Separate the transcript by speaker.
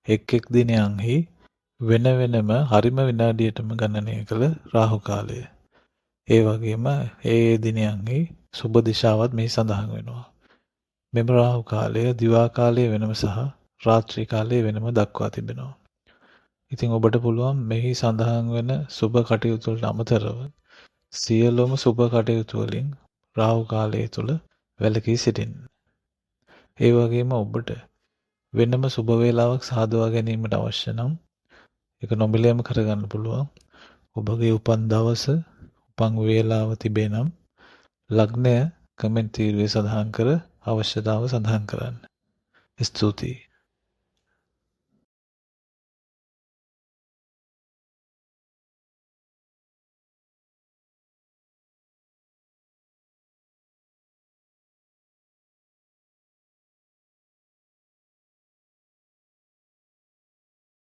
Speaker 1: එක් එක් දිනයන්හි වෙන වෙනම හරිම විනාඩියටම ගණනය කළ රාහු කාලය. ඒ වගේම ඒ දිනයන්හි සුබ දිශාවත් මෙහි සඳහන් වෙනවා. මෙම රාහු කාලය දිවා කාලයේ වෙනම සහ රාත්‍රී කාලයේ වෙනම දක්වා තිබෙනවා. ඉතින් ඔබට පුළුවන් මෙහි සඳහන් වෙන සුබ කටයුතු වලට අමතරව සියලුම සුබ කටයුතු වලින් රාහු කාලය තුල වැළකී සිටින්න. ඒ වගේම ඔබට වෙනම සුබ වේලාවක් සාදවා ගැනීමට අවශ්‍ය නම් ඒක නොමිලේම කරගන්න පුළුවන්. ඔබගේ උපන් දවස, උපන් වේලාව තිබේ නම් ලග්නය කමෙන්ට් තීරුවේ සඳහන් කර අවශ්‍යතාව සඳහන් කරන්න. ස්තුතියි.